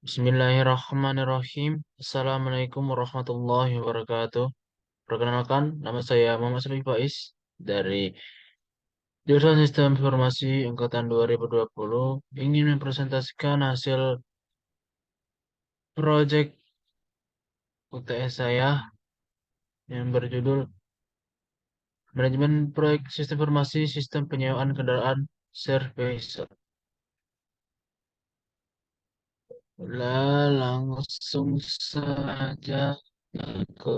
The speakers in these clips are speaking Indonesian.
Bismillahirrahmanirrahim. Assalamualaikum warahmatullahi wabarakatuh. Perkenalkan, nama saya Muhammad Salih Faiz dari Jurusan Sistem Informasi Angkatan 2020. Ingin mempresentasikan hasil proyek UTS saya yang berjudul Manajemen Proyek Sistem Informasi Sistem Penyewaan Kendaraan Service. Langsung saja ke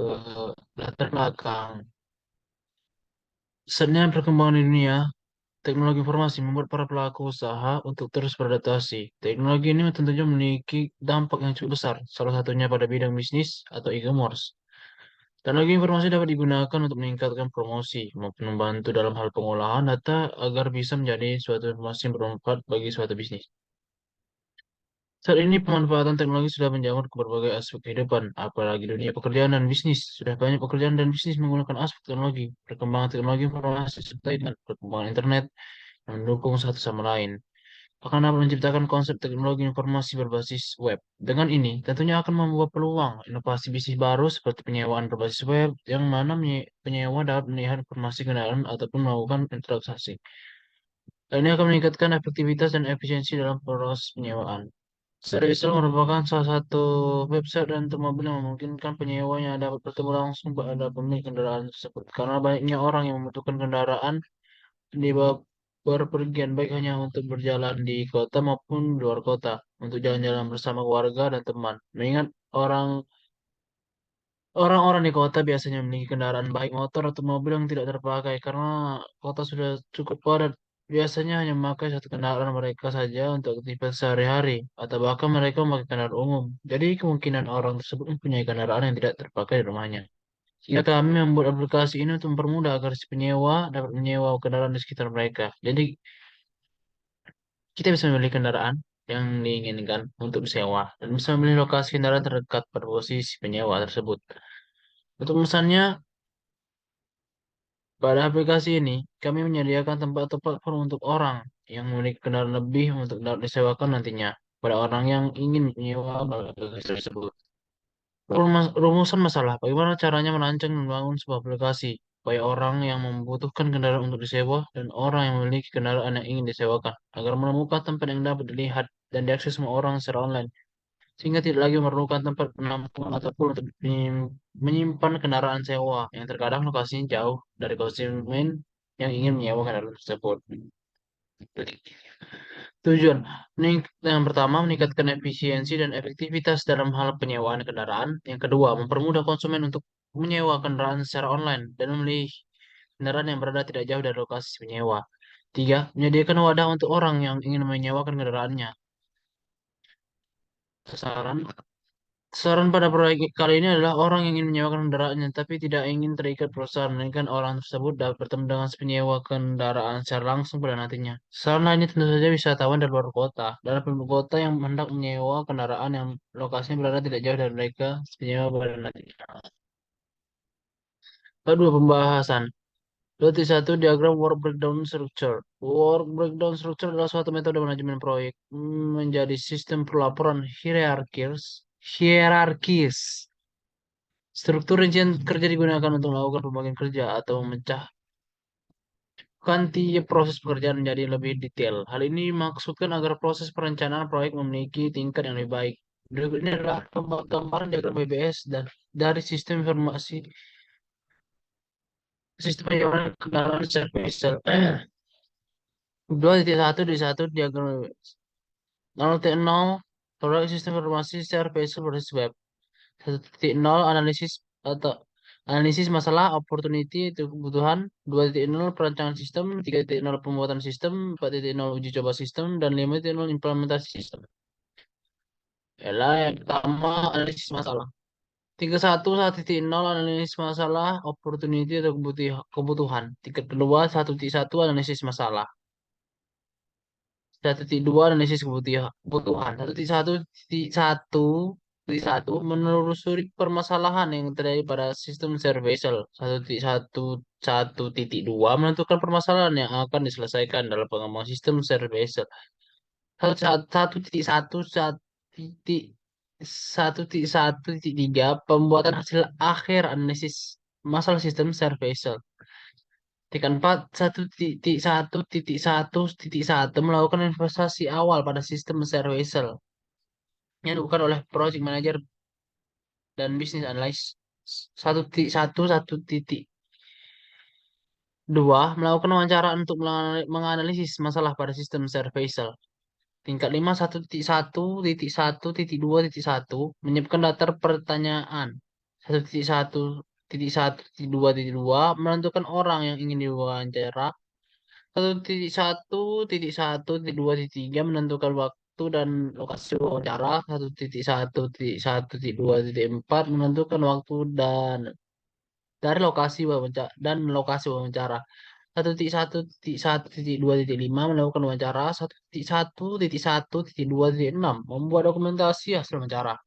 latar belakang. Seninya perkembangan di dunia, teknologi informasi membuat para pelaku usaha untuk terus beradaptasi. Teknologi ini tentunya memiliki dampak yang cukup besar, salah satunya pada bidang bisnis atau e-commerce. Teknologi informasi dapat digunakan untuk meningkatkan promosi maupun membantu dalam hal pengolahan data agar bisa menjadi suatu informasi yang bermanfaat bagi suatu bisnis. Saat ini pemanfaatan teknologi sudah menjamur ke berbagai aspek kehidupan, apalagi dunia pekerjaan dan bisnis. Sudah banyak pekerjaan dan bisnis menggunakan aspek teknologi, perkembangan teknologi informasi serta dengan perkembangan internet yang mendukung satu sama lain. Akan dapat menciptakan konsep teknologi informasi berbasis web. Dengan ini, tentunya akan membuat peluang inovasi bisnis baru seperti penyewaan berbasis web, yang mana penyewa dapat melihat informasi kendaraan ataupun melakukan interaksi. Hal ini akan meningkatkan efektivitas dan efisiensi dalam proses penyewaan. Seriesel merupakan salah satu website dan tool mobil yang memungkinkan penyewanya dapat bertemu langsung pada pemilik kendaraan tersebut. Karena banyaknya orang yang membutuhkan kendaraan di berpergian baik hanya untuk berjalan di kota maupun di luar kota, untuk jalan-jalan bersama keluarga dan teman. Mengingat orang-orang di kota biasanya memiliki kendaraan baik motor atau mobil yang tidak terpakai karena kota sudah cukup padat. Biasanya hanya memakai satu kendaraan mereka saja untuk aktivitas sehari-hari, atau bahkan mereka memakai kendaraan umum. Jadi kemungkinan orang tersebut mempunyai kendaraan yang tidak terpakai di rumahnya. Sehingga kami membuat aplikasi ini untuk mempermudah agar si penyewa dapat menyewa kendaraan di sekitar mereka. Jadi kita bisa memilih kendaraan yang diinginkan untuk disewa dan bisa memilih lokasi kendaraan terdekat pada posisi penyewa tersebut. Untuk pemesannya, pada aplikasi ini, kami menyediakan tempat atau platform untuk orang yang memiliki kendaraan lebih untuk dapat disewakan nantinya pada orang yang ingin menyewa aplikasi tersebut. Rumusan masalah, bagaimana caranya merancang dan membangun sebuah aplikasi supaya orang yang membutuhkan kendaraan untuk disewa dan orang yang memiliki kendaraan yang ingin disewakan agar menemukan tempat yang dapat dilihat dan diakses semua orang secara online, sehingga tidak lagi memerlukan tempat penampungan ataupun untuk menyimpan kendaraan sewa yang terkadang lokasinya jauh dari konsumen yang ingin menyewa kendaraan tersebut. Tujuan yang pertama, meningkatkan efisiensi dan efektivitas dalam hal penyewaan kendaraan. Yang kedua, mempermudah konsumen untuk menyewa kendaraan secara online dan memilih kendaraan yang berada tidak jauh dari lokasi penyewa. Tiga, menyediakan wadah untuk orang yang ingin menyewakan kendaraannya. Sasaran Saran pada proyek kali ini adalah orang yang ingin menyewakan kendaraannya tapi tidak ingin terikat perusahaan, melainkan orang tersebut dapat bertemu dengan si penyewa kendaraan secara langsung pada nantinya. Saran lainnya tentu saja wisatawan dari luar kota dan penduduk kota yang hendak menyewa kendaraan yang lokasinya berada tidak jauh dari mereka, si penyewa pada nantinya. Kedua, pembahasan. Berarti satu, diagram work breakdown structure. Work breakdown structure adalah suatu metode manajemen proyek menjadi sistem pelaporan hierarkis. Struktur rincian kerja digunakan untuk melakukan pembagian kerja atau memecahkan tiap proses pekerjaan menjadi lebih detail. Hal ini dimaksudkan agar proses perencanaan proyek memiliki tingkat yang lebih baik. Berikut ini adalah gambaran diagram BBS dan dari sistem penjualan kendaraan service. 2.1 diagram BBS. 0.0 proyek sistem informasi secara visual berbasis web. 1.0 analisis masalah opportunity itu kebutuhan. 2.0 perancangan sistem. 3.0 pembuatan sistem. 4.0 uji coba sistem, dan 5.0 implementasi sistem. Yalah, yang pertama analisis masalah. 1.1 analisis masalah opportunity atau kebutuhan. Tingkat kedua 1.1 analisis masalah. 1.2 analisis kebutuhan. 1.1 menelusuri permasalahan yang terjadi pada sistem Cervexel. 1.1 menentukan permasalahan yang akan diselesaikan dalam pengembangan sistem Cervexel. 1.1 1.1.3 pembuatan hasil akhir analisis masalah sistem Cervexel. Titik 4 1.1.1.1 melakukan investasi awal pada sistem Cervexel yang dilakukan oleh project manager dan bisnis analis. 1.1.1.2 melakukan wawancara untuk menganalisis masalah pada sistem Cervexel. Tingkat 5 1.1.1.2.1 menyiapkan daftar pertanyaan. 1.1.1.2.2 menentukan orang yang ingin diwawancara. 1.1.1.2.3 menentukan waktu dan lokasi wawancara. 1.1.1.2.4 menentukan waktu dan dari lokasi wawancara. 1.1.1.2.5 melakukan wawancara. 1.1.1.2.6 membuat dokumentasi hasil wawancara.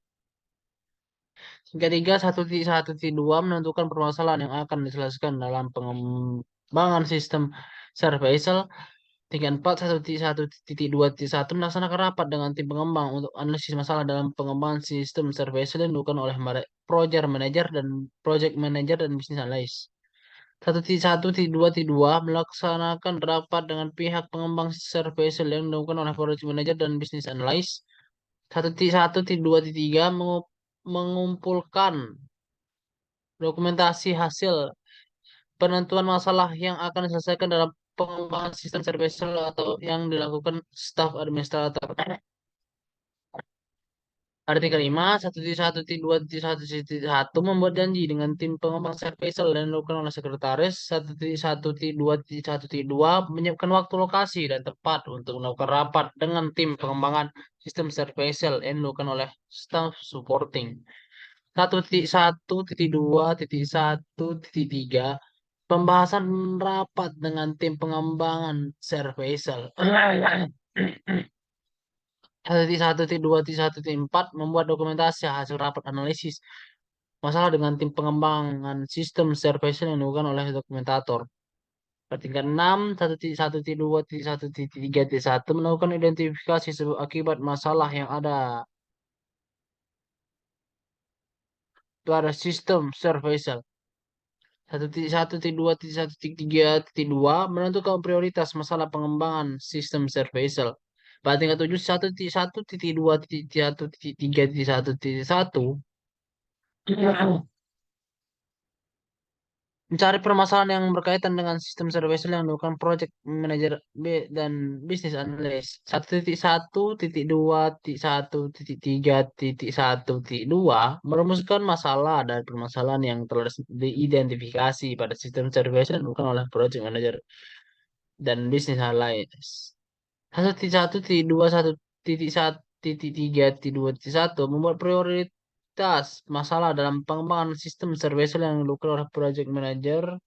Ketiga, 1.1.2 menentukan permasalahan yang akan diselesaikan dalam pengembangan sistem Cervexel. Tingkat 4, 1.1.2.1 melaksanakan rapat dengan tim pengembang untuk analisis masalah dalam pengembangan sistem Cervexel yang dilakukan oleh project manager dan bisnis analis. 1.1.2.2 melaksanakan rapat dengan pihak pengembang Cervexel yang dilakukan oleh project manager dan bisnis analis. 1.1.2.3 mengumpulkan dokumentasi hasil penentuan masalah yang akan diselesaikan dalam pengembangan sistem Cervexel atau yang dilakukan staf administrator. Artikel 5, 1.1.2.1 membuat janji dengan tim pengembang Cervexel dan dilakukan oleh sekretaris. 1.1.2.1 menyiapkan waktu, lokasi, dan tempat untuk melakukan rapat dengan tim pengembangan sistem Cervexel yang dilakukan oleh staff supporting. 1.1.2.1.3 pembahasan rapat dengan tim pengembangan Cervexel. 1.1.2.1.4 membuat dokumentasi hasil rapat analisis masalah dengan tim pengembangan sistem Cervexel yang dilakukan oleh dokumentator. Tingkat 6, 1.1.2.1.3.1 melakukan identifikasi sebab akibat masalah yang ada pada sistem Cervexel. 1.1.2.1.3.2 menentukan prioritas masalah pengembangan sistem Cervexel. Pada tingkat 7, 1.1.2.1.3.1 mencari permasalahan yang berkaitan dengan sistem Cervexel yang dilakukan project manager dan bisnis analis. 1.1.2.1.3.1.2 merumuskan masalah dan permasalahan yang telah diidentifikasi pada sistem Cervexel yang dilakukan oleh project manager dan bisnis analis. 1.1.2.1.3.2.1 membuat prioritas masalah dalam pengembangan sistem Cervexel yang dilakukan oleh project manager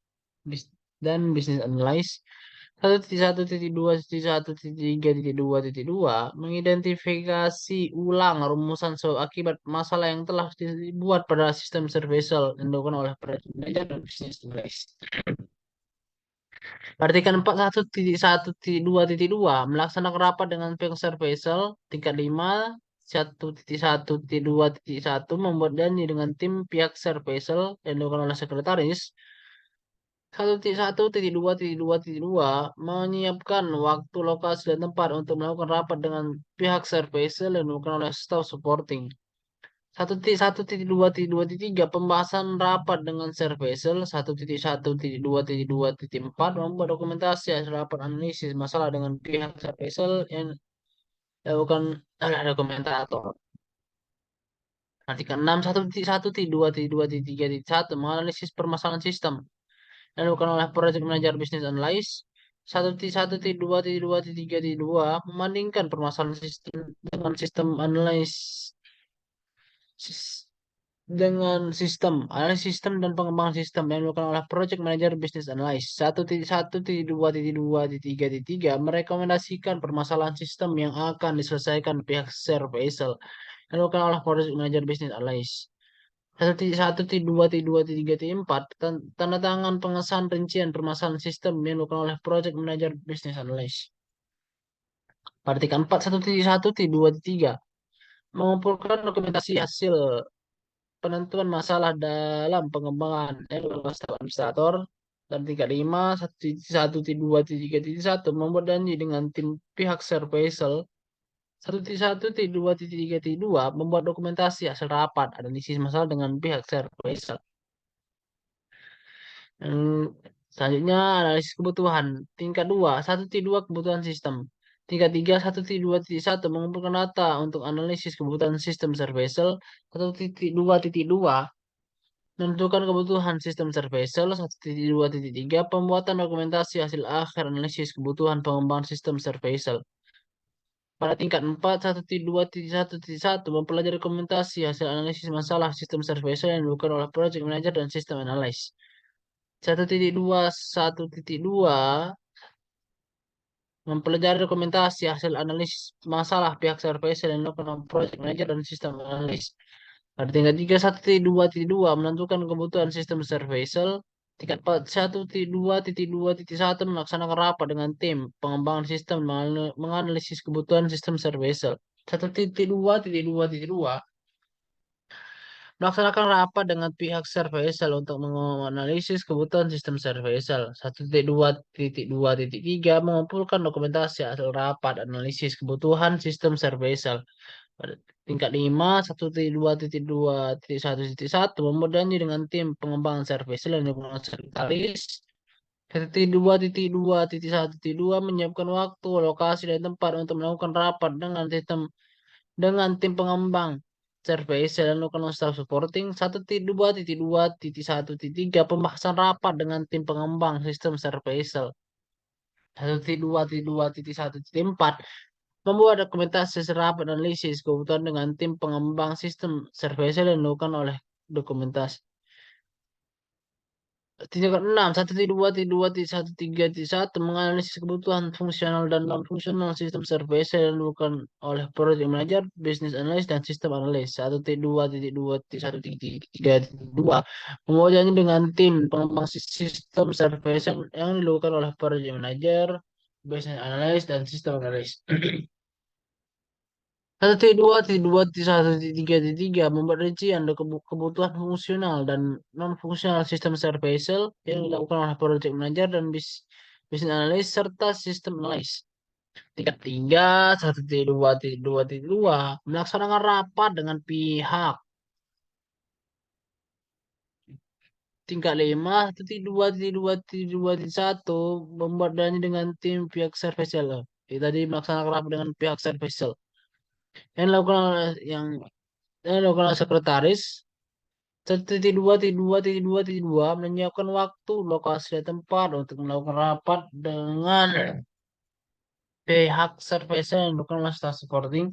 dan bisnis analis. 1.1.2.1.3.2 mengidentifikasi ulang rumusan sebab akibat masalah yang telah dibuat pada sistem Cervexel yang dilakukan oleh project manager dan bisnis analis. Artikel 41.1.2.2 melaksanakan rapat dengan pihak Cervexel. Tingkat 5, 1.1.2.1 membuat janji dengan tim pihak Cervexel yang dilakukan oleh sekretaris. 1.1.2.2.2 menyiapkan waktu, lokasi, dan tempat untuk melakukan rapat dengan pihak Cervexel yang dilakukan oleh staff supporting. 1.1.2.2.3 pembahasan rapat dengan Cervexel. 1.1.2.2.4 membuat dokumentasi hasil rapat analisis masalah dengan pihak Cervexel yang dilakukan oleh dokumentator. Artikel 6, 1.1.2.2.3.1 menganalisis permasalahan sistem yang dilakukan oleh project manager business analyst. 1.1.2.2.3.2 membandingkan permasalahan sistem dengan sistem analysis analisis sistem dan pengembangan sistem yang dilakukan oleh project manager business analyst. 1.1.2.2.3.3 merekomendasikan permasalahan sistem yang akan diselesaikan pihak Cervexel yang dilakukan oleh project manager business analyst. 1.1.2.2.3.4 tanda tangan pengesahan rincian permasalahan sistem yang dilakukan oleh project manager business analyst. Pada tingkat 4, 1.1.2.3 mengumpulkan dokumentasi hasil penentuan masalah dalam pengembangan staf administrator dan tingkat 5 1.1 dua 3.1 membuat janji dengan tim pihak Surveysel 1.1 dua 3.2 membuat dokumentasi hasil rapat analisis masalah dengan pihak Surveysel. Hmm, Selanjutnya analisis kebutuhan. Tingkat 2, 1.2 kebutuhan sistem. Tingkat 3, 1.2.1 mengumpulkan data untuk analisis kebutuhan sistem Surveysel. 1.2.2 menentukan kebutuhan sistem Surveysel. 1.2.3 pembuatan dokumentasi hasil akhir analisis kebutuhan pengembangan sistem Surveysel. Pada tingkat 4, 1.2.1.1 mempelajari dokumentasi hasil analisis masalah sistem Surveysel yang dilakukan oleh project manager dan sistem analis. 1.2 mempelajari dokumentasi hasil analisis masalah pihak surveyor yang dilakukan oleh project manager dan sistem analis. Pada tingkat 3, 1.2.2 menentukan kebutuhan sistem surveyor. Tingkat 4, 1.2.2.1 melaksanakan rapat dengan tim pengembangan sistem menganalisis kebutuhan sistem surveyor. 1.2.2.2 melaksanakan rapat dengan pihak Surveysel untuk menganalisis kebutuhan sistem Surveysel. 1.2.2.3 mengumpulkan dokumentasi hasil rapat analisis kebutuhan sistem Surveysel. Pada tingkat 5, 1.2.2.1.1 membuat janji dengan tim pengembangan Surveysel yang digunakan sekretaris. 1.2.2.1.2 menyiapkan waktu, lokasi, dan tempat untuk melakukan rapat dengan tim pengembang survei dan lakukan staff supporting 1.2.2.1.3 pembahasan rapat dengan tim pengembang sistem survei 1.2.2.1.4 membuat dokumentasi rapat analisis kebutuhan dengan tim pengembang sistem survei dan lakukan oleh dokumentasi tingkat 6, 1.2.2.1.3.1 menganalisis kebutuhan fungsional dan non-fungsional sistem survei yang dilakukan oleh project manager, business analyst, dan sistem analis. 1.2.2.1.3.2 memudahnya dengan tim pengembang sistem survei yang dilakukan oleh project manager, business analyst, dan sistem analis. 1.2.2.1.3.3 membuat rincian kebutuhan fungsional dan non-fungsional sistem surveillance yang dilakukan oleh project manager dan business analyst serta sistem analis. Tingkat 3, 1.2.2.2 melaksanakan rapat dengan pihak. Tingkat 5, 1.2.2.2.1 membuat janji dengan tim pihak surveillance. Tadi melaksanakan rapat dengan pihak surveillance. Yang dilakukan oleh sekretaris 1.2.2.2.2 menyiapkan waktu, lokasi, dan tempat untuk melakukan rapat dengan pihak survei yang melakukan staff supporting.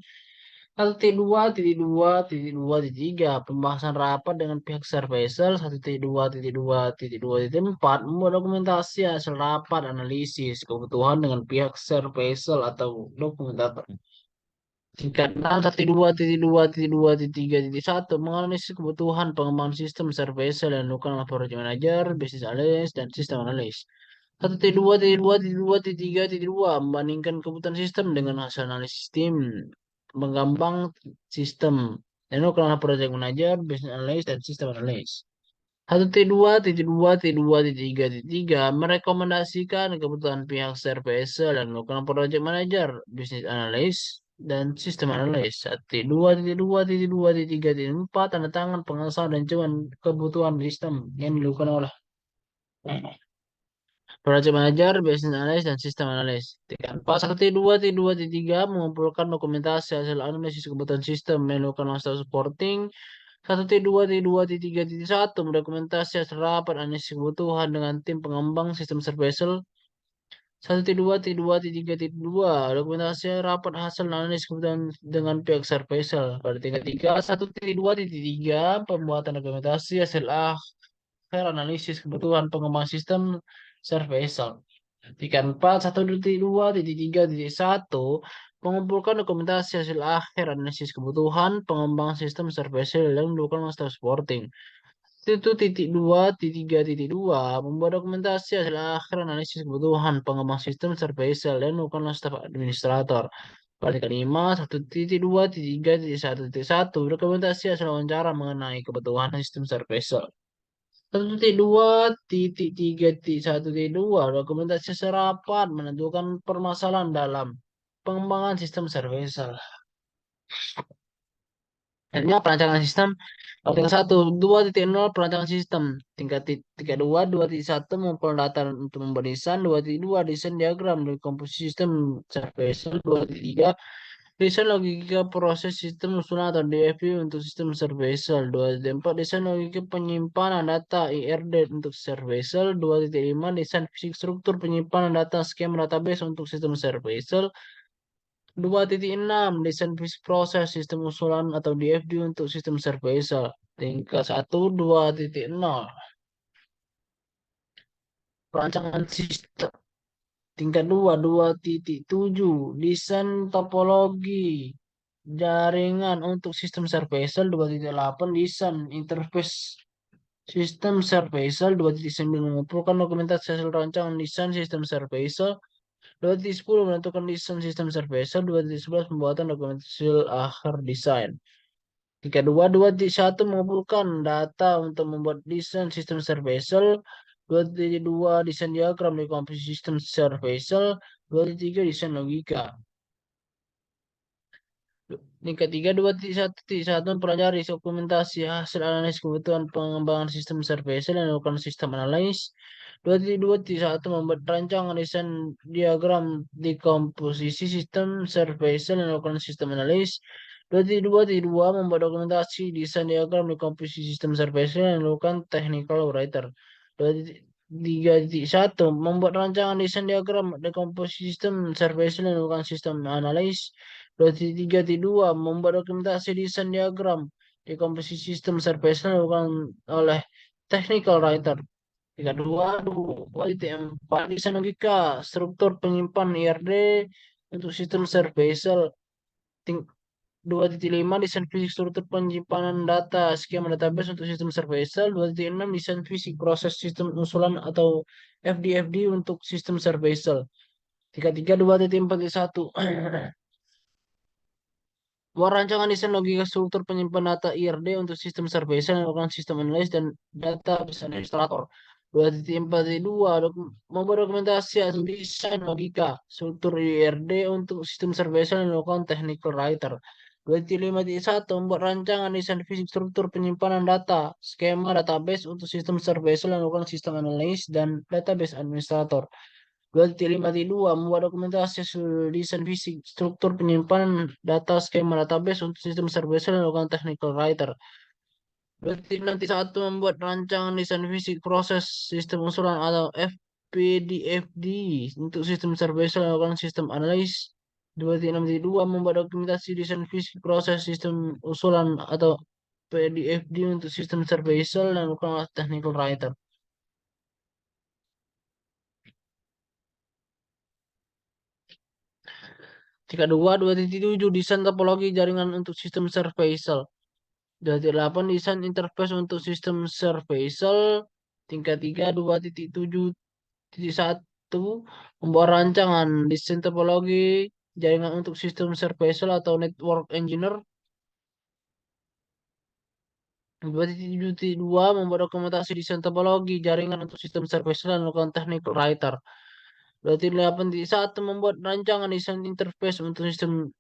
1.2.2.2.3 pembahasan rapat dengan pihak survei 1.2.2.2.4 membuat dokumentasi hasil rapat analisis kebutuhan dengan pihak survei atau dokumentator. Tingkat 6, 1.2.2.2.3.1 menganalisis kebutuhan pengembangan sistem survei dan dilakukan oleh project manager, business analyst, dan sistem analis. 1.2.2.2.3.2 membandingkan kebutuhan sistem dengan hasil analisis tim mengembang sistem dan dilakukan oleh project manager, business analyst, dan sistem analis. 1.2.2.2.3.3 merekomendasikan kebutuhan pihak survei dan melakukan project manager, business analyst, dan sistem analis. 1.2.2.2.3.4 tanda tangan pengesahan dan cuman kebutuhan sistem yang dilakukan oleh project manager, business analyst, dan sistem analis. 4, 1.2.2.3 mengumpulkan dokumentasi hasil analisis kebutuhan sistem yang dilakukan oleh staff supporting. 1.2.2.3.1 mendokumentasi hasil rapat analisis kebutuhan dengan tim pengembang sistem surveillance. 1.2.2.3.2 dokumentasi rapat hasil analisis kebutuhan dengan pihak surveillance. Pada tingkat 3, 1.2.3 pembuatan dokumentasi hasil akhir analisis kebutuhan pengembang sistem surveillance. Tingkat 4, 1.2.3.1 mengumpulkan dokumentasi hasil akhir analisis kebutuhan pengembang sistem surveillance yang dilakukan oleh staff supporting. 1.2.3.2 membuat dokumentasi hasil akhir analisis kebutuhan pengembang sistem surveillance dan dilakukan oleh staf administrator. Balik 5, 1.2.3.1.1 dokumentasi hasil wawancara mengenai kebutuhan sistem service. 1.2.3.1.2 dokumentasi serapan menentukan permasalahan dalam pengembangan sistem service. Selanjutnya perancangan sistem tingkat 1, 2.0 perancangan sistem tingkat 32, 2.1 mengumpulkan data untuk membuat desain, 2.2 desain diagram dari komposisi sistem service, 2.3 desain logika proses sistem usulan atau DFU untuk sistem service, 2.4 desain logika penyimpanan data IRD untuk service, 2.5 desain fisik struktur penyimpanan data skema database untuk sistem service, 2.6 desain fisik proses sistem usulan atau DFD untuk sistem service. Tingkat 1, 2.0 perancangan sistem. Tingkat 2, 2.7 desain topologi jaringan untuk sistem service, 2.8 desain interface sistem service, 2.9 mengumpulkan dokumentasi hasil rancangan desain sistem service, 2.10 menentukan desain sistem service, 2.11 pembuatan dokumentasi hasil akhir desain. 32, 2.1 mengumpulkan data untuk membuat desain sistem service, 2.2 desain diagram di komposisi sistem service, 2.3 desain logika. Tingkat 3, 2.1.1 mempelajari dokumentasi hasil analisis kebutuhan pengembangan sistem service dan melakukan sistem analis. 2.2.1 membuat rancangan desain diagram di komposisi sistem service dan melakukan sistem analis. 2.2.2 membuat dokumentasi desain diagram di komposisi sistem service dan melakukan technical writer. 2.3.1 membuat rancangan desain diagram di komposisi sistem service dan melakukan sistem analis. 2.3.2 membuat dokumentasi desain diagram di komposisi sistem service dilakukan oleh technical writer. 3.2.4 desain logika struktur penyimpan IRD untuk sistem service. 2.5 desain fisik struktur penyimpanan data skema database untuk sistem service. 2.6 desain fisik proses sistem usulan atau FDFD untuk sistem service. 3.3 2.4.1 Buat rancangan desain logika struktur penyimpan data IRD untuk sistem service yang melakukan sistem analis dan data administrator. 2.4.2 membuat dokumentasi hasil desain logika struktur IRD untuk sistem service yang melakukan technical writer. 2.5.1 membuat rancangan desain fisik struktur penyimpanan data skema database untuk sistem service yang melakukan sistem analis dan database administrator. 2.5.2 membuat dokumentasi hasil desain fisik struktur penyimpanan data skema database untuk sistem service dan melakukan technical writer. 2.6.1 membuat rancangan desain fisik proses sistem usulan atau FPDFD untuk sistem service dan melakukan sistem analis. 2.6.2 membuat dokumentasi desain fisik proses sistem usulan atau PDFD untuk sistem service dan melakukan technical writer. 32, 2.7 desain topologi jaringan untuk sistem service. 2.8 desain interface untuk sistem service. Tingkat 3, 2.7.1 membuat rancangan desain topologi jaringan untuk sistem service atau network engineer. 2.7.2 membuat dokumentasi desain topologi jaringan untuk sistem service dan melakukan technical writer. 2.8.1 membuat rancangan desain interface untuk sistem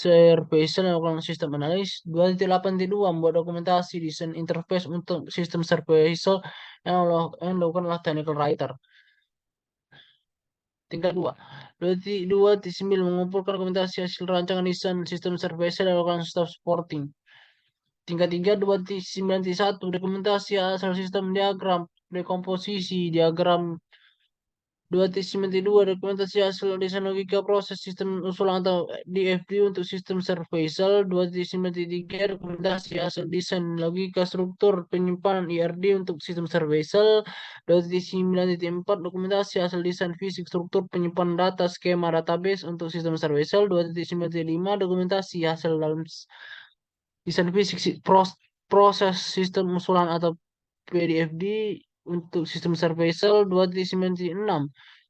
service dan melakukan sistem analis. 2.8.2 membuat dokumentasi desain interface untuk sistem service yang dilakukan oleh technical writer. Tingkat 2. 2.9 mengumpulkan dokumentasi hasil rancangan desain sistem service dan melakukan staff supporting. Tingkat 3, 2.9.1 dokumentasi hasil sistem diagram dekomposisi diagram. 2.9.2 dokumentasi hasil desain logika proses sistem usulan atau DFD untuk sistem service. 2.9.3 dokumentasi hasil desain logika struktur penyimpanan IRD untuk sistem service. 2.9.4 dokumentasi hasil desain fisik struktur penyimpanan data skema database untuk sistem service. 2.9.5 dokumentasi hasil dalam desain fisik proses sistem usulan atau PDFD untuk sistem service. 2.9.6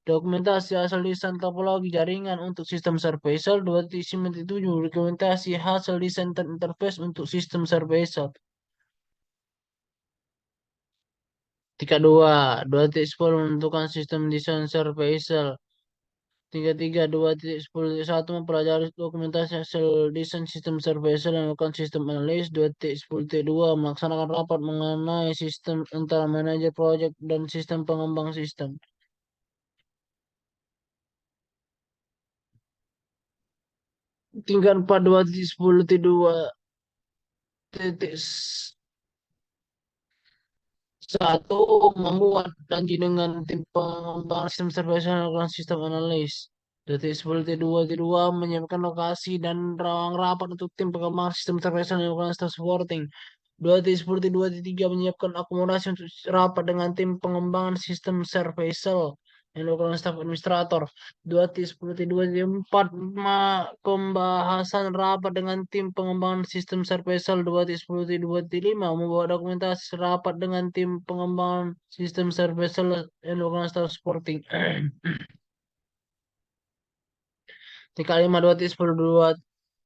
Dokumentasi asal desain topologi jaringan untuk sistem Servicel 2.97. Dokumentasi hasil desain interface untuk sistem Servicel 32. 2.10 menentukan sistem desain Servicel 33. 2.10.1 mempelajari dokumentasi hasil desain sistem Servicel dan melakukan sistem analis. 2.10.2 melaksanakan rapat mengenai sistem antara manajer proyek dan sistem pengembang sistem. Tingkat 4. 2.10.2 titik satu membuat janji dengan tim pengembang sistem service dan melakukan sistem analis. Detik 10.2.2 menyiapkan lokasi dan ruang rapat untuk tim pengembang sistem service dan melakukan staff supporting. 2.10.2.3 menyiapkan akomodasi untuk rapat dengan tim pengembangan sistem service yang dilakukan staf administrator. 2.10.2.4 pembahasan rapat dengan tim pengembangan sistem Servicel. 2.10.2.5 membawa dokumentasi rapat dengan tim pengembangan sistem Servicel yang dilakukan staf supporting. Tingkat 5.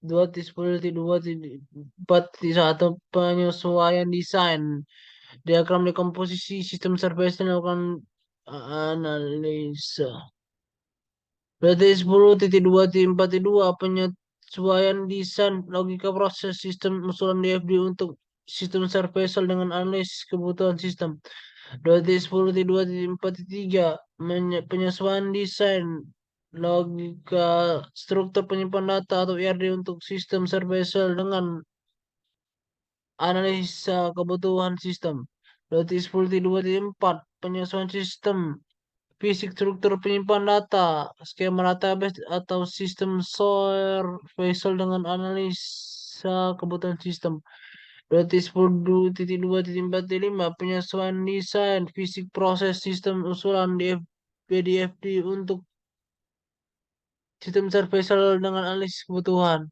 2.10.2.4.1 penyesuaian desain diagram dekomposisi sistem Servicel yang dilakukan analisa. Berarti 10.2.42 penyesuaian desain logika proses sistem usulan DFD untuk sistem Servicel dengan analisis kebutuhan sistem. Berarti 10.2.43 penyesuaian desain logika struktur penyimpan data atau IRD untuk sistem Servicel dengan analisa kebutuhan sistem. Berarti 10.2.4 penyesuaian sistem fisik struktur penyimpan data, skema database atau sistem Servicel dengan analisa kebutuhan sistem. Berarti 10.2.4.5 penyesuaian desain fisik proses sistem usulan DFD untuk sistem Servicel dengan analisis kebutuhan.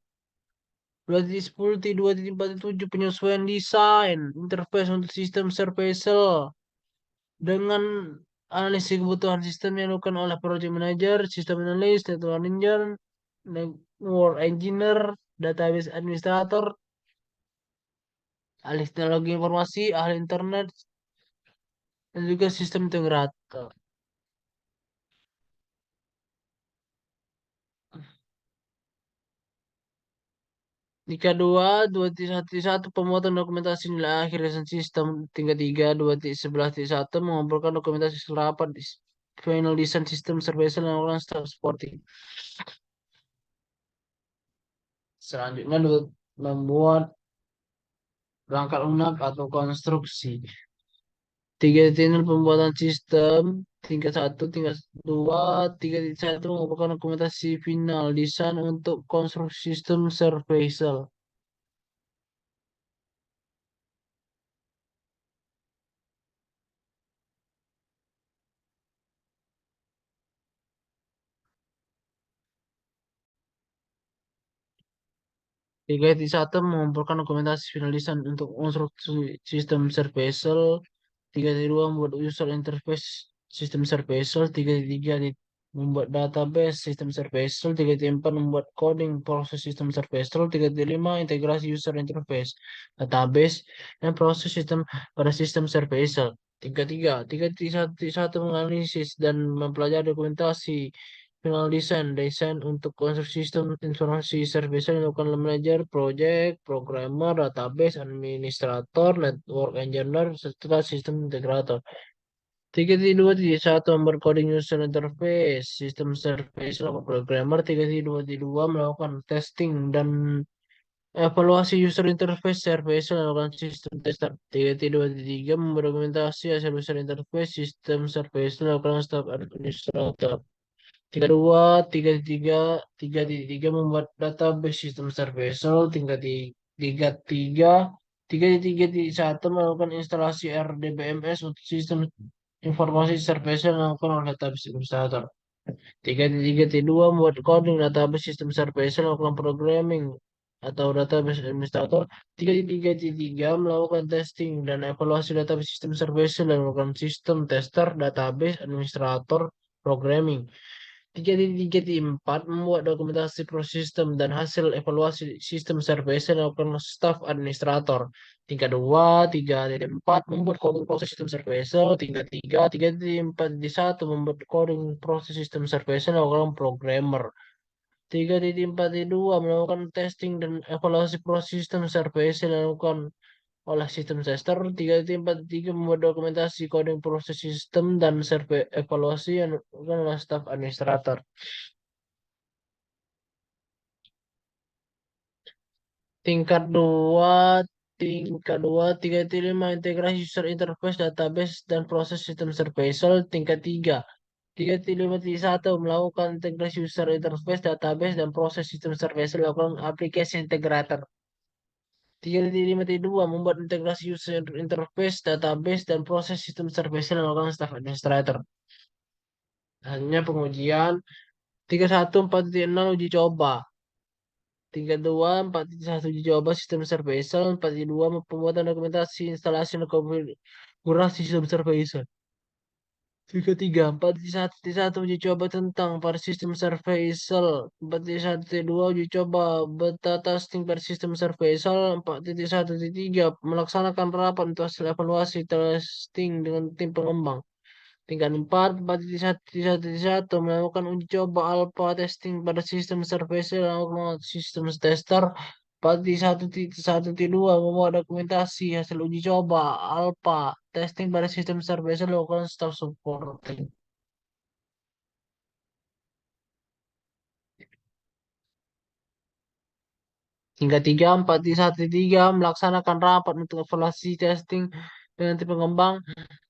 Berarti 10.2.4.7 penyesuaian desain interface untuk sistem Servicel dengan analisis kebutuhan sistem yang dilakukan oleh project manager, sistem analis, network manager, network engineer, database administrator, ahli teknologi informasi, ahli internet, dan juga sistem integrator. Tingkat 2, 2.1 pembuatan dokumentasi nilai akhir desain sistem. Tingkat 3, 2.11.1 mengumpulkan dokumentasi rapat final design sistem Servicel dan melakukan step supporting. Selanjutnya membuat perangkat lunak atau konstruksi. 3.0 pembuatan sistem. Tingkat 1, tingkat 2, 3.1 merupakan dokumentasi final desain untuk konstruksi sistem Servicel. 3.1 mengumpulkan dokumentasi final desain untuk konstruksi sistem Servicel. 3.2 membuat user interface sistem Servicel. 3.3 membuat database sistem Servicel. 3.4 membuat coding proses sistem Servicel. 3.5 integrasi user interface database dan proses sistem pada sistem Servicel. 3.3 3.1 menganalisis dan mempelajari dokumentasi final desain untuk konstruksi sistem informasi service yang dilakukan oleh manajer, project, programmer, database, administrator, network engineer, serta sistem integrator. 3.2.1 membuat coding user interface, sistem service, melakukan programmer. 3.2.2 melakukan testing dan evaluasi user interface, service, melakukan sistem tester. 3.2.3 mendokumentasi hasil user interface, sistem service, melakukan staf administrator. 3.2, 3.3 membuat database sistem Servicel. 3.3 melakukan instalasi RDBMS untuk sistem informasi Servicel yang dilakukan oleh database administrator. 3.3.2 membuat coding database sistem Servicel melakukan programming atau database administrator. 3.3 melakukan testing dan evaluasi database sistem Servicel dan melakukan sistem tester database administrator. Programming. 3.3.4 membuat dokumentasi proses sistem dan hasil evaluasi sistem service yang dilakukan staf administrator. Tingkat 2, 3.4 membuat coding proses sistem service. Tingkat 3, 3.4.1 membuat coding proses sistem service yang dilakukan programmer. 3.4.2 melakukan testing dan evaluasi proses sistem service yang dilakukan oleh sistem tester. 3.4.3 membuat dokumentasi coding proses sistem dan survei evaluasi yang dilakukan oleh staf administrator. Tingkat 2, tingkat 2, 3.5 integrasi user interface database dan proses sistem surveillance. Tingkat 3, 3.5.1 melakukan integrasi user interface database dan proses sistem surveillance dilakukan aplikasi integrator. 3.5.2 membuat integrasi user interface database dan proses sistem surveillance dilakukan staff administrator. Hanya pengujian. 3.1.4.0 uji coba. 3.2.4.1 uji coba sistem surveillance. 4.2 pembuatan dokumentasi instalasi dan konfigurasi sistem surveillance. 3.3 4.1 uji coba tentang pada sistem surveillance. 4.1.2 uji coba beta testing pada sistem surveillance. 4.1.3 melaksanakan rapat untuk hasil evaluasi testing dengan tim pengembang. Tingkat 4, 4.1.1 melakukan uji coba alpha testing pada sistem surveillance dan sistem tester. 4.1.1.2 membuat dokumentasi hasil uji coba alpha testing pada sistem surveillance dan melakukan staff supporting. Tingkat 3, 4.1.3 melaksanakan rapat untuk evaluasi testing dengan tim pengembang.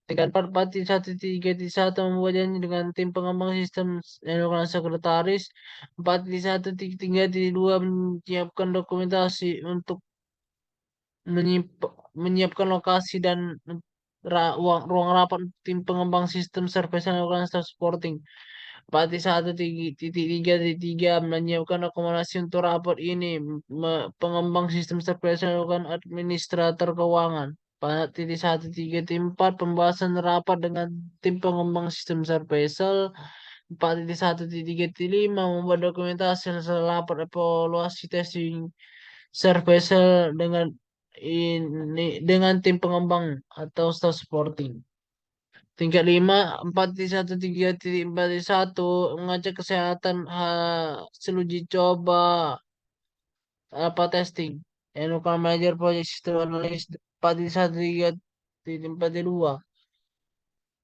Tingkat 4, 4.1.3.1 membuat janji dengan tim pengembang sistem yang dilakukan sekretaris. 4.1.3.2 menyiapkan dokumentasi untuk menyiapkan lokasi dan ruang rapat tim pengembang sistem service yang dilakukan staff supporting. 4.1.3.3 menyiapkan akomodasi untuk rapat ini. Pengembang sistem service yang dilakukan administrator keuangan. 4.1.3.4 pembahasan rapat dengan tim pengembang sistem service. 4.1.3.5 membuat dokumentasi hasil rapat evaluasi testing service dengan tim pengembang atau staff supporting. Tingkat 5, 4.1.3.4.1 mengajak kesehatan hasil uji coba apa testing. Yang bukan manager project system analyst. 4.1.3.4.2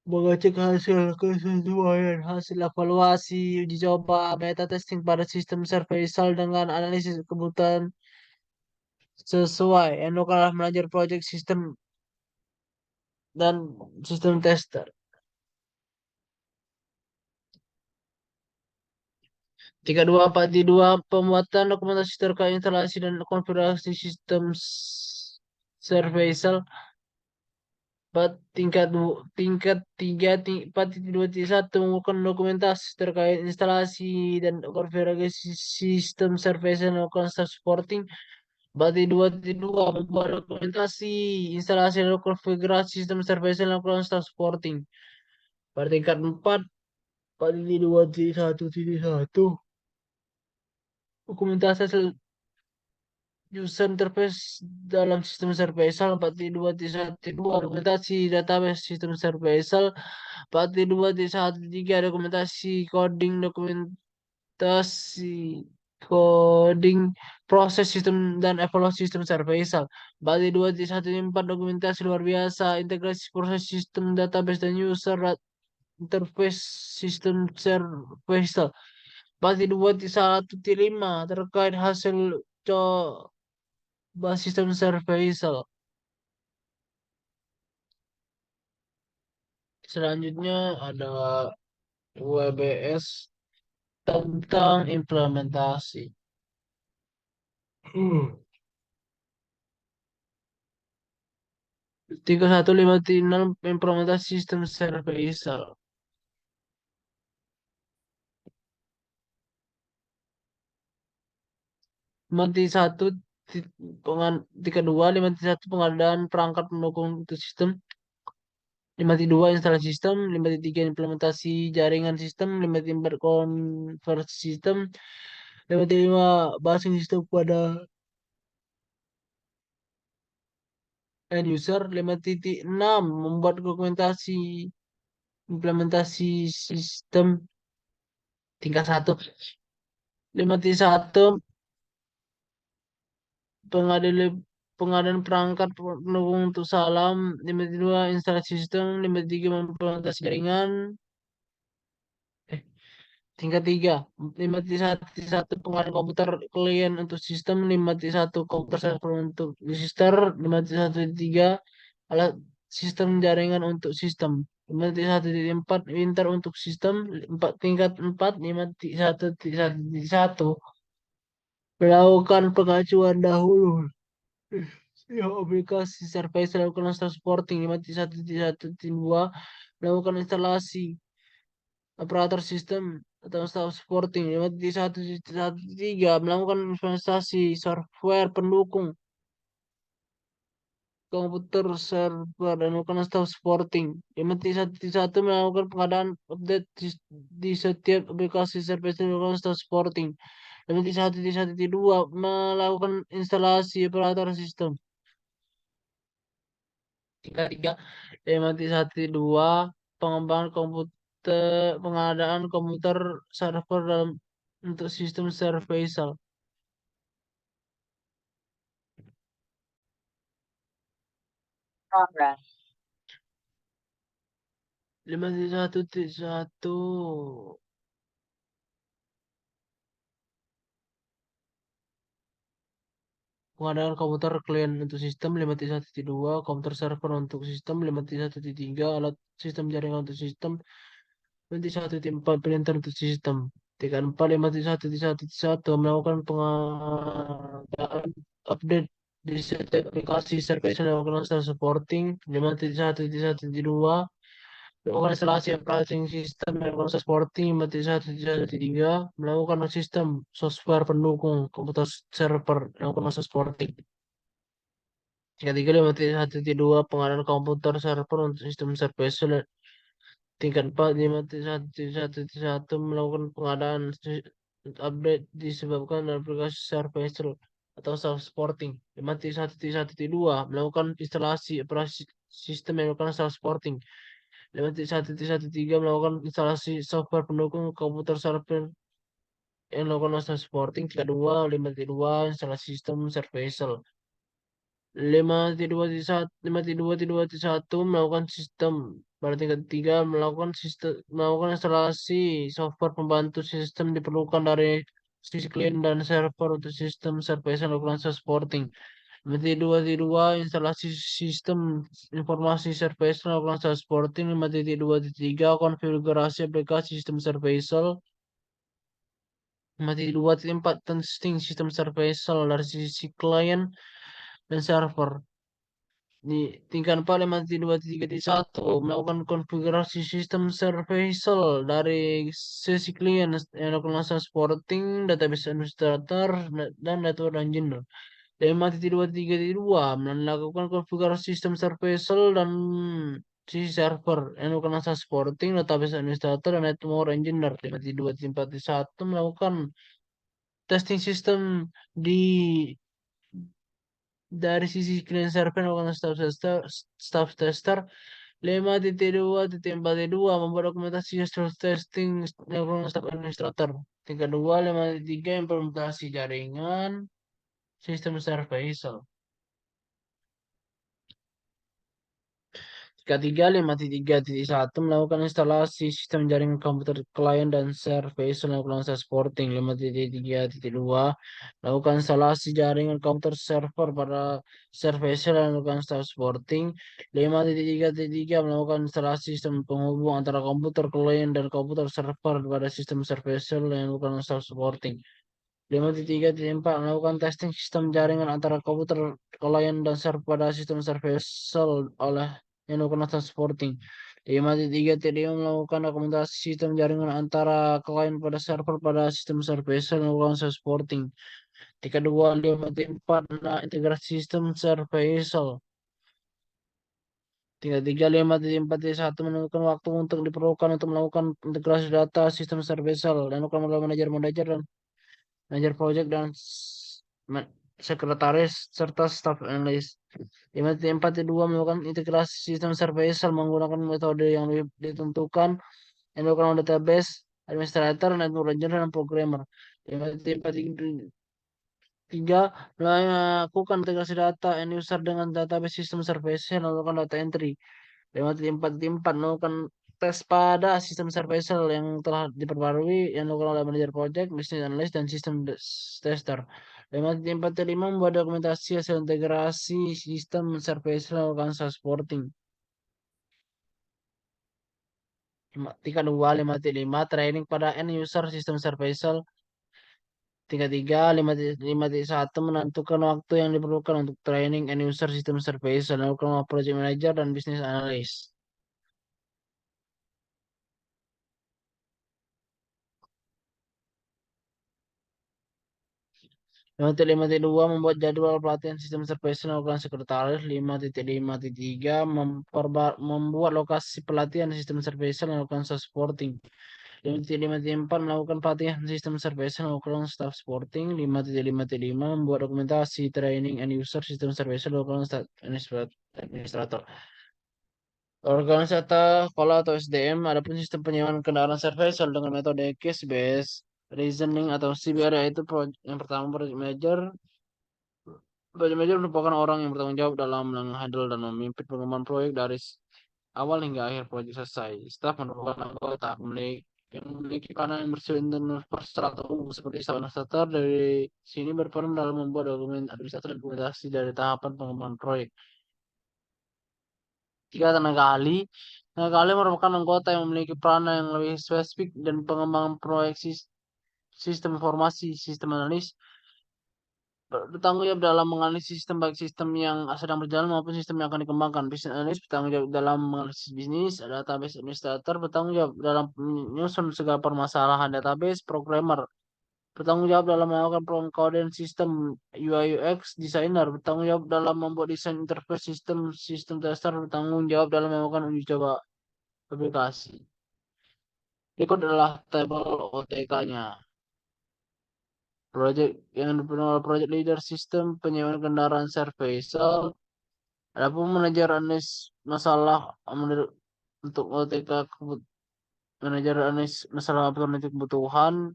mengecek hasil kesesuaian hasil evaluasi uji coba beta testing pada sistem survey dengan analisis kebutuhan sesuai. Yang bukanlah manager project system dan sistem tester. 3.2.4.2 pembuatan dokumentasi terkait instalasi dan konfigurasi sistem survey tingkat 3 4.2.1 mengumpulkan dokumentasi terkait instalasi dan konfigurasi sistem survey dan melakukan staff supporting. 4.2.2 membuat dokumentasi instalasi dan konfigurasi sistem survey dan melakukan staff supporting. Pada tingkat 4 4.2.1.1 dokumentasi hasil user interface dalam sistem Serpesal. 4.2.1.2 dokumentasi database sistem Serpesal. 4.2.1.3 dokumentasi coding proses sistem dan evaluasi sistem Serpesal. 4.2.1.4 dokumentasi luar biasa integrasi proses sistem database dan user interface sistem Serpesal. 4.2.1.5 terkait hasil sistem surveillance. Selanjutnya ada WBS tentang implementasi. 3.1.5.6 implementasi sistem surveillance. Mati 1 3.2 5.1 pengadaan perangkat pendukung untuk sistem. 5.2 instalasi sistem, 5.3 implementasi jaringan sistem, 5.4 konversi sistem, 5.5 basing sistem pada end user, 5.6 membuat dokumentasi implementasi sistem tingkat 1, 5.1 pengadaan pengadaan perangkat pendukung untuk salam, 5.2 instalasi sistem, 5.3 implementasi jaringan, tingkat 3, 5.1 pengadaan komputer klien untuk sistem, 5.1 komputer server untuk register, 5.1.3 alat sistem jaringan untuk sistem, 5.1.4 printer untuk sistem, 4 tingkat 4, 5.1.1 melakukan pengajuan dahulu. Ya, aplikasi service melakukan install supporting 5.1.1.2 melakukan instalasi operator sistem atau install supporting 5.1.1.3 melakukan implementasi software pendukung komputer server dan melakukan install supporting 5.1.1 melakukan pengadaan update di setiap aplikasi service dan melakukan install supporting 5.1.1.2 melakukan instalasi operator sistem tingkat 3, mati satu dua pengembangan komputer pengadaan komputer server dalam untuk sistem service 5.1.1 pengadaan komputer klien untuk sistem 5.1.2 komputer server untuk sistem 5.1.3 alat sistem jaringan untuk sistem 5.1.4 printer untuk sistem 34 5.1.1 melakukan pengadaan update di setiap aplikasi service dan melakukan install supporting 5.1.1.2 melakukan instalasi operating system melakukan supporting 5.1.1.3 melakukan sistem software pendukung komputer server melakukan supporting 3.5.1.2 pengadaan komputer server untuk sistem service tingkat 4 5.1.1 melakukan pengadaan update disebabkan aplikasi service atau self supporting 5.1.1.2 melakukan instalasi operasi sistem yang melakukan self supporting 5.1.1.3 melakukan instalasi software pendukung komputer server yang melakukan self supporting 32 5.2 instalasi sistem service 5.2.1 melakukan sistem pada tingkat 3 melakukan instalasi software pembantu sistem diperlukan dari sisi klien dan server untuk sistem service yang melakukan supporting 5.2.2 instalasi sistem informasi service melakukan supporting 5.2.3 konfigurasi aplikasi sistem service 5.2.4 testing sistem service dari sisi klien dan server di tingkat 4 5.2.3.1 melakukan konfigurasi sistem service dari sesi klien yang melakukan supporting database administrator dan network engineer. 5.2.3.2 melakukan konfigurasi sistem service dan sisi server yang melakukan supporting database administrator dan network engineer. 5.2.4.1 melakukan testing sistem di dari sisi klien server melakukan staff tester 5.2.4.2 membuat dokumentasi self testing melakukan staff administrator tingkat 2 5.3 implementasi jaringan sistem service ketiga 5.3.1 melakukan instalasi sistem jaringan komputer klien dan service melakukan supporting 5.3.2 melakukan instalasi jaringan komputer server pada service dan melakukan supporting 5.3.3 melakukan instalasi sistem penghubung antara komputer klien dan komputer server pada sistem service dan melakukan supporting 5.3.4 melakukan testing sistem jaringan antara komputer klien dan server pada sistem service oleh yang melakukan supporting. 5.3.5 melakukan dokumentasi sistem jaringan antara klien pada server pada sistem service dan melakukan supporting. 3.2 5.4 nah, integrasi sistem service Tingkat 3, 5, titik 4, titik 1 menentukan waktu untuk diperlukan untuk melakukan integrasi data sistem servicial dan melakukan manajer-manajer dan manajer project dan sekretaris serta staff analis. 5, titik 4, titik 2 melakukan integrasi sistem servicial menggunakan metode yang lebih ditentukan yang dilakukan oleh database administrator, network engineer, dan programmer. 5, titik 4, titik 3 melakukan integrasi data end user dengan database sistem servicial dan melakukan data entry. 5.4.4 melakukan tes pada sistem servicial yang telah diperbarui yang dilakukan oleh manajer project, business analyst, dan sistem tester. 5.4.5 membuat dokumentasi hasil integrasi sistem servicial yang melakukan supporting. 3.2, 5.5 training pada end user sistem servicial. 3.3, 5.1 menentukan waktu yang diperlukan untuk training end user sistem servicial yang dilakukan oleh project manager dan business analyst. 5.5.2 membuat jadwal pelatihan sistem service melakukan sekretaris. 5.5.3 membuat lokasi pelatihan sistem service melakukan staff supporting. 5.5.4 melakukan pelatihan sistem service melakukan staff supporting. 5.5.5 membuat dokumentasi training end user sistem service melakukan staff administrator. Organisasi sekolah atau SDM, adapun sistem penyewaan kendaraan service dengan metode case based reasoning atau CBR, yaitu yang pertama project manager. Project manager merupakan orang yang bertanggung jawab dalam menghandle dan memimpin pengembangan proyek dari awal hingga akhir proyek selesai. Staf merupakan anggota yang memiliki peranan yang bersifat universal atau umum seperti staf administrator. Dari sini berperan dalam membuat dokumen administrasi dan dokumentasi dari tahapan pengembangan proyek. Tiga, tenaga ahli. Tenaga ahli merupakan anggota yang memiliki peranan yang lebih spesifik dan pengembangan proyek sistem informasi, sistem analis, bertanggung jawab dalam menganalisis sistem baik sistem yang sedang berjalan maupun sistem yang akan dikembangkan. Business analyst bertanggung jawab dalam menganalisis bisnis. Database administrator bertanggung jawab dalam menyusun segala permasalahan database. Programmer bertanggung jawab dalam melakukan pengkodean sistem. UI UX designer bertanggung jawab dalam membuat desain interface sistem. Sistem tester bertanggung jawab dalam melakukan uji coba aplikasi. Berikut adalah tabel OTK-nya. Project yang dipenuhi oleh project leader sistem penyewaan kendaraan servicial. Adapun manajer analis masalah untuk OTK manajer analis masalah alternatif kebutuhan,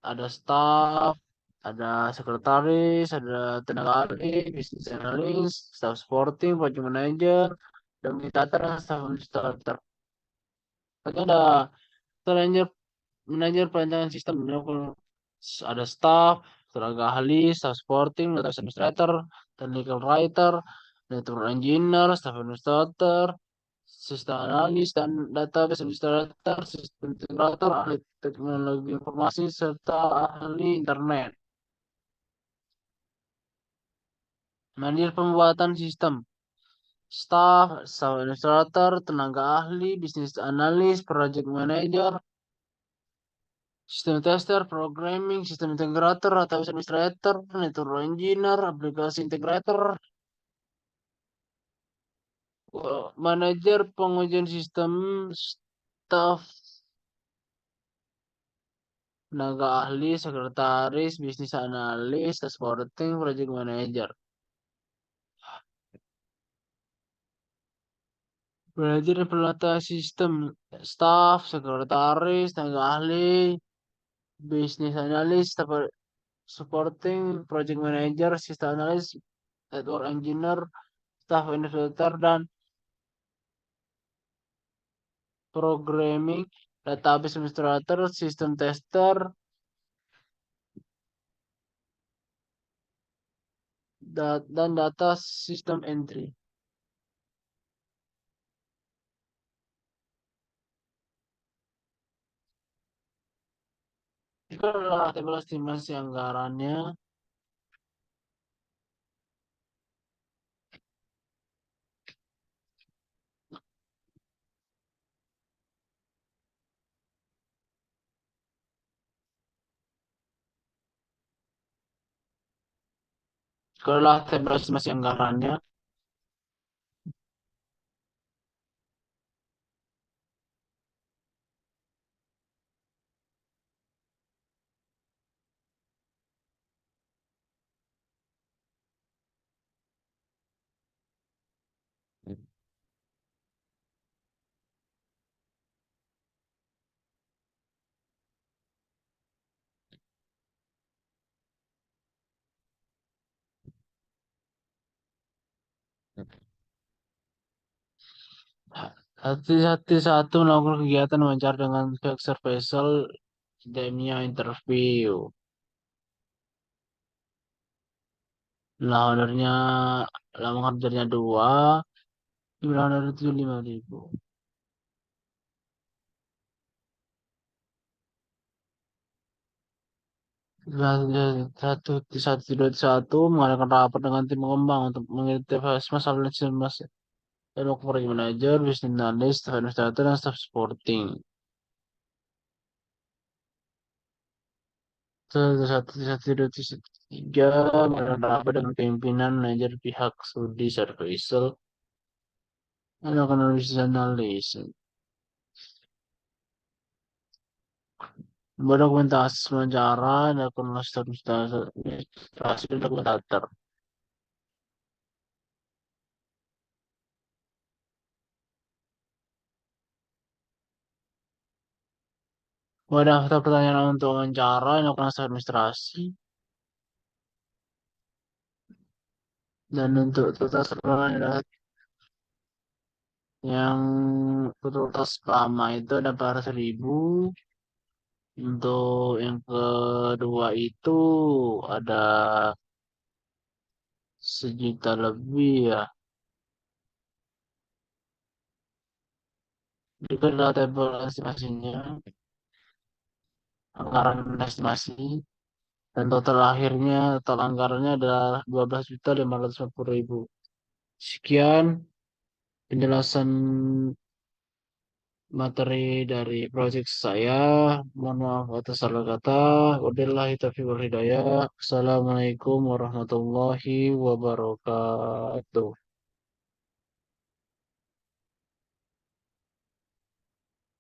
ada staff, ada sekretaris, ada tenaga ahli, business analyst, staff supporting, project manager, dan administrator, staff administrator. Ada manajer manajer perancangan sistem, ada staff, tenaga ahli, staff supporting, database administrator, technical writer, network engineer, staff administrator, sistem analis, dan database administrator, sistem integrator, ahli teknologi informasi, serta ahli internet. Manajer pembuatan sistem, staff, staff administrator, tenaga ahli, bisnis analis, project manager, sistem tester, programming, sistem integrator, database administrator, network engineer, aplikasi integrator, manajer pengujian sistem, staff, tenaga ahli, sekretaris, bisnis analis, supporting, project manager. Manajer implementasi sistem, staff, sekretaris, tenaga ahli, bisnis analis, supporting, project manager, sistem analis, network engineer, staff administrator, dan programming, database administrator, sistem tester, dan data sistem entry. Itu adalah tabel estimasi anggarannya. Itu adalah tabel estimasi anggarannya. Hati-hati satu melakukan kegiatan wawancara dengan pihak surveillance demi interview. Lah ordernya lama kerjanya dua, bilang order itu 5.000. Satu satu dua satu mengadakan rapat dengan tim pengembang untuk mengidentifikasi masalah mas dan project manager, business analyst, staff administrator, dan staff supporting. Satu satu satu dua tiga mengadakan rapat dengan pimpinan manajer pihak studi service dan melakukan analisis analis. Membuat dokumentasi sementara dan administrasi dan dokumentator. Membuat daftar pertanyaan untuk wawancara dan dokumentasi administrasi. Dan untuk tutas pertanyaan yang tutas pertama itu ada 400.000. Untuk yang kedua itu ada 1 juta lebih ya. Juga ada tabel estimasinya, anggaran estimasi, dan total akhirnya, total anggarannya adalah 12.540.000. Sekian penjelasan materi dari proyek saya. Mohon maaf atas salah kata. Wabillahi taufiq wal hidayah. Assalamualaikum warahmatullahi wabarakatuh.